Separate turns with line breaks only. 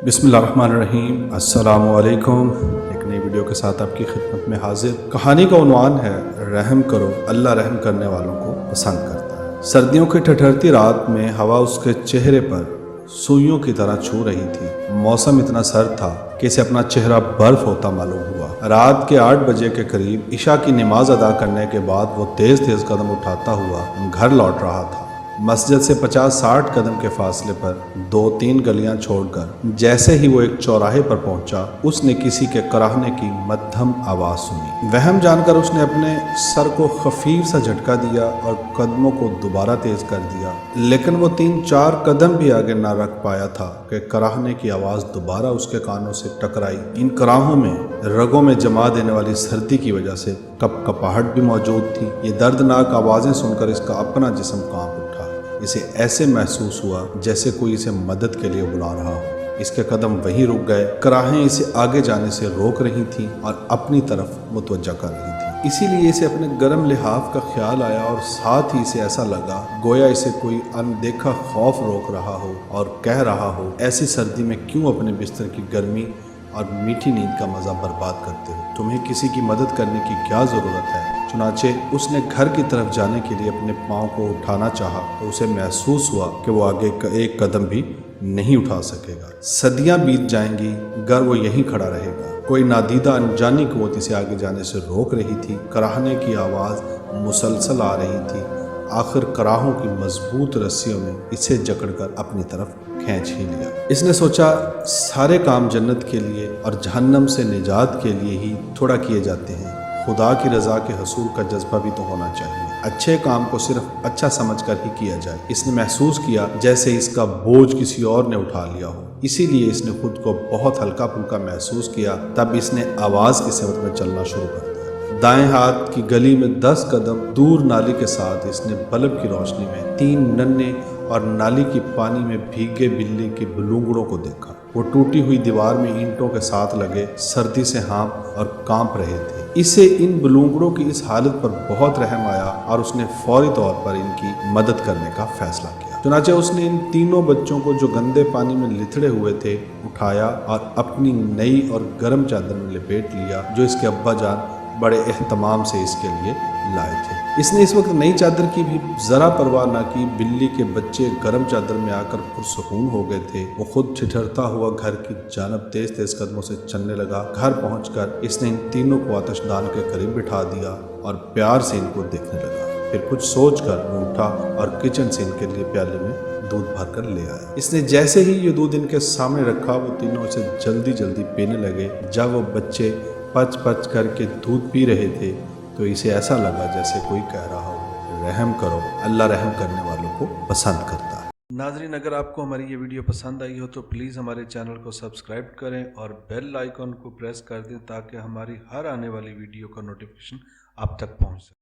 बिस्मिल्लाहिर्रहमानिर्रहीम। अस्सलामु अलैकुम। एक नई वीडियो के साथ आपकी खिदमत में हाजिर। कहानी का उन्वान है रहम करो, अल्लाह रहम करने वालों को पसंद करता है। सर्दियों की ठठरती रात में हवा उसके चेहरे पर सुइयों की तरह छू रही थी। मौसम इतना सर्द था कि इसे अपना चेहरा बर्फ होता मालूम हुआ। रात के 8 बजे के करीब इशा की नमाज अदा करने के बाद वो तेज तेज कदम उठाता हुआ घर लौट रहा था। मस्जिद से 50-60 कदम के फासले पर 2-3 गलियां छोड़कर जैसे ही वो एक चौराहे पर पहुंचा, उसने किसी के कराहने की मध्यम आवाज सुनी। वहम जानकर उसने अपने सर को खफीफ सा झटका दिया और कदमों को दोबारा तेज कर दिया, लेकिन वो 3-4 कदम भी आगे ना रख पाया था कि कराहने की आवाज दोबारा उसके कानों से टकराई। इन कराहों में रगों में जमा देने वाली सर्दी की वजह से कपकपाहट भी मौजूद थी। ये दर्दनाक आवाजें सुनकर इसका अपना जिस्म कांप उठा। इसे ऐसे महसूस हुआ जैसे कोई इसे मदद के लिए बुला रहा हो। इसके कदम वहीं रुक गए। कराहें इसे आगे जाने से रोक रही थीं और अपनी तरफ मुतवज्जा कर रही थी। इसीलिए इसे अपने गर्म लिहाफ का ख्याल आया और साथ ही इसे ऐसा लगा गोया इसे कोई अनदेखा खौफ रोक रहा हो और कह रहा हो, ऐसी सर्दी में क्यों अपने बिस्तर की गर्मी और मीठी नींद का मज़ा बर्बाद करते हो? तुम्हें किसी की मदद करने की क्या ज़रूरत है? चुनाचे उसने घर की तरफ जाने के लिए अपने पाँव को उठाना चाहा तो उसे महसूस हुआ कि वो आगे एक कदम भी नहीं उठा सकेगा। सदियां बीत जाएंगी, घर वो यहीं खड़ा रहेगा। कोई नादीदा अनजानी कुव्वत इसे आगे जाने से रोक रही थी। कराहने की आवाज़ मुसलसल आ रही थी। आखिर कराहों की मजबूत रस्सियों ने इसे जकड़कर अपनी तरफ खींच ही लिया। इसने सोचा, सारे काम जन्नत के लिए और जहन्नम से निजात के लिए ही थोड़ा किए जाते हैं। खुदा की रज़ा के हसूल का जज्बा भी तो होना चाहिए। अच्छे काम को सिर्फ अच्छा समझकर ही किया जाए। इसने महसूस किया जैसे इसका बोझ किसी और ने उठा लिया हो। इसीलिए इसने खुद को बहुत हल्का फुल्का महसूस किया। तब इसने आवाज़ की सिमत में चलना शुरू कर दिया। दाएं हाथ की गली में 10 कदम दूर नाली के साथ इसने बल्ब की रोशनी में 3 नन्हे और नाली की पानी में भीगे बिल्ली के बलूंगड़ों को देखा। वो टूटी हुई दीवार में ईंटों के साथ लगे सर्दी से हाँप और कांप रहे थे। इसे इन बलूंगड़ों की इस हालत पर बहुत रहम आया और उसने फौरी तौर पर इनकी मदद करने का फैसला किया। चुनाचे उसने इन तीनों बच्चों को जो गंदे पानी में लिथड़े हुए थे उठाया और अपनी नई और गर्म चादर में लपेट लिया, जो इसके अब्बा जान बड़े एहतमाम से इसके लिए लाए थे। इसने इस वक्त नई चादर की भी जरा परवाह न की। बिल्ली के बच्चे गर्म चादर में आकर पुरसुकून हो गए थे। वो खुद ठिठरता हुआ घर की जानब तेज तेज कदमों से चलने लगा। घर पहुंचकर इसने इन तीनों को आतिशदान के करीब बिठा दिया और प्यार से इनको देखने लगा। फिर कुछ सोचकर वो उठा और किचन से इनके लिए प्याले में दूध भर कर ले आया। इसने जैसे ही ये दूध इनके सामने रखा, वो तीनों इसे जल्दी जल्दी पीने लगे। जब वो बच्चे पच पच करके दूध पी रहे थे तो इसे ऐसा लगा जैसे कोई कह रहा हो, रहम करो, अल्लाह रहम करने वालों को पसंद करता है। नाज़रीन, अगर आपको हमारी ये वीडियो पसंद आई हो तो प्लीज़ हमारे चैनल को सब्सक्राइब करें और बेल आइकन को प्रेस कर दें ताकि हमारी हर आने वाली वीडियो का नोटिफिकेशन आप तक पहुंच सके।